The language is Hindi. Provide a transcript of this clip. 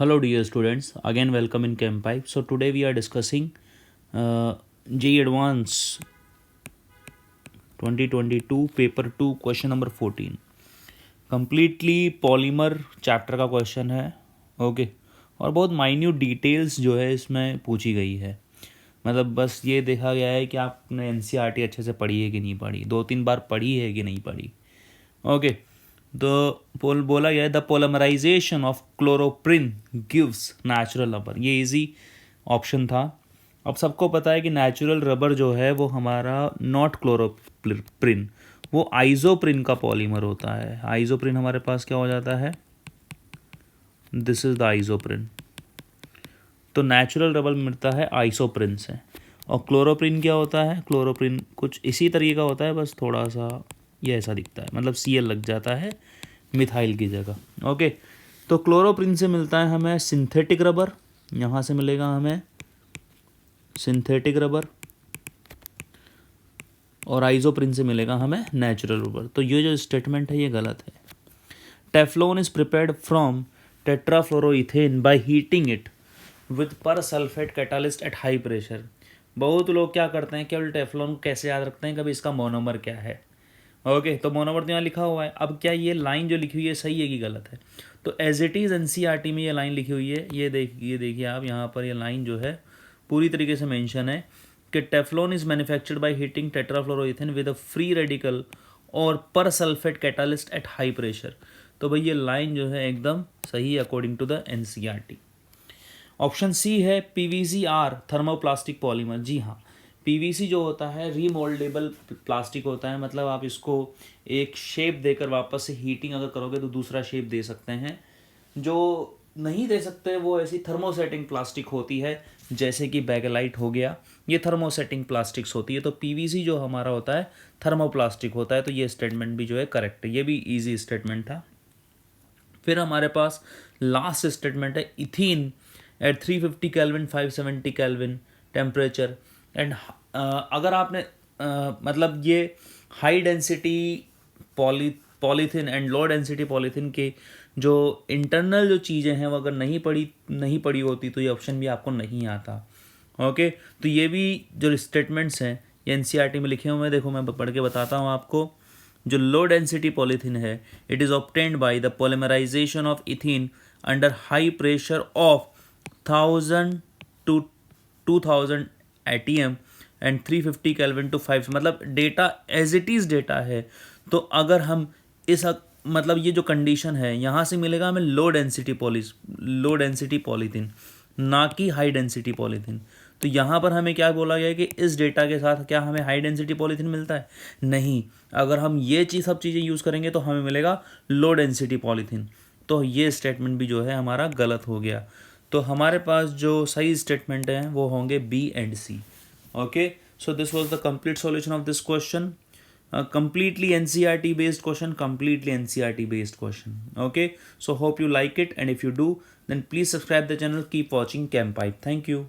Hello, dear students. Again, welcome in ChemPipe. So today we are discussing JEE Advance 2022 Paper 2 Question number 14. Completely polymer chapter का क्वेश्चन है. ओके और बहुत माइन्यूट डिटेल्स जो है इसमें पूछी गई है. मतलब बस ये देखा गया है कि आपने एनसीईआरटी अच्छे से पढ़ी है कि नहीं पढ़ी, 2-3 बार पढ़ी है कि नहीं पढ़ी. ओके तो बोला गया है the polymerization of chloroprene gives natural rubber. ये इजी ऑप्शन था. अब सबको पता है कि नेचुरल रबर जो है वो हमारा नॉट क्लोरोप्रिन, वो आइसोप्रिन का पॉलीमर होता है. आइसोप्रिन हमारे पास क्या हो जाता है, दिस इज द आइसोप्रिन. तो नेचुरल रबर मिलता है आइसोप्रिन से. और क्लोरोप्रिन क्या होता है, क्लोरोप्रिन कुछ इसी तरीके का होता है, बस थोड़ा सा ये ऐसा दिखता है, मतलब Cl लग जाता है मिथाइल की जगह. ओके तो क्लोरोप्रिन से मिलता है हमें सिंथेटिक रबर, यहाँ से मिलेगा हमें सिंथेटिक रबर, और आइसोप्रिन से मिलेगा हमें नेचुरल रबर. तो ये जो स्टेटमेंट है ये गलत है. Teflon is prepared from tetrafluoroethene by heating it with persulphate catalyst at high pressure. बहुत लोग क्या करते हैं, केवल टेफ्लॉन को कैसे याद रखते हैं, कभी इसका मोनोमर क्या है. ओके तो मोनोमर तो यहाँ लिखा हुआ है. अब क्या ये लाइन जो लिखी हुई है सही है कि गलत है, तो एज इट इज़ एनसीईआरटी में ये लाइन लिखी हुई है. ये देखिए आप यहाँ पर ये लाइन जो है पूरी तरीके से मेंशन है कि Teflon is manufactured by heating tetrafluoroethene with a free radical और persulphate catalyst at high pressure. तो भाई ये लाइन जो है एकदम सही है according to the NCERT. Option C है पीवीसी आर थर्मोप्लास्टिक पॉलीमर. जी हाँ, पीवीसी जो होता है रीमोल्डेबल प्लास्टिक होता है, मतलब आप इसको एक शेप देकर वापस से हीटिंग अगर करोगे तो दूसरा शेप दे सकते हैं. जो नहीं दे सकते वो ऐसी थर्मोसेटिंग प्लास्टिक होती है, जैसे कि बैगलाइट हो गया, ये थर्मोसेटिंग प्लास्टिक्स होती है. तो पीवीसी जो हमारा होता है थर्मोप्लास्टिक होता है. तो ये स्टेटमेंट भी जो है करेक्ट है, ये भी ईजी स्टेटमेंट था. फिर हमारे पास लास्ट स्टेटमेंट है ethene at 350 kelvin 570 kelvin temperature. And अगर आपने मतलब ये high density polythene and low density polythene के जो इंटरनल जो चीज़ें हैं वो अगर नहीं पड़ी होती तो ये ऑप्शन भी आपको नहीं आता. ओके तो ये भी जो स्टेटमेंट्स हैं ये एनसीईआरटी में लिखे हुए हैं. देखो मैं पढ़ के बताता हूँ आपको. जो लो डेंसिटी पॉलीथीन है, it is obtained by the polymerisation of ethene under high pressure of 1000 to 2000 ATM and 350 kelvin to 5. मतलब data as it is data है. तो अगर हम इस मतलब ये जो कंडीशन है यहाँ से मिलेगा हमें लो डेंसिटी पॉलीथीन, ना कि हाई डेंसिटी पॉलीथीन. तो यहाँ पर हमें क्या बोला गया है कि इस डेटा के साथ क्या हमें हाई डेंसिटी पॉलीथीन मिलता है, नहीं. अगर हम ये सब चीज़ें यूज़ करेंगे तो हमें मिलेगा लो डेंसिटी पॉलीथीन. तो ये स्टेटमेंट भी जो है हमारा गलत हो गया. तो हमारे पास जो सही स्टेटमेंट हैं वो होंगे B and C. Okay so this was the complete solution of this question. Completely NCERT based question, completely NCERT based question. Okay, so hope you like it, and if you do then please subscribe the channel, keep watching ChemPipe. Thank you.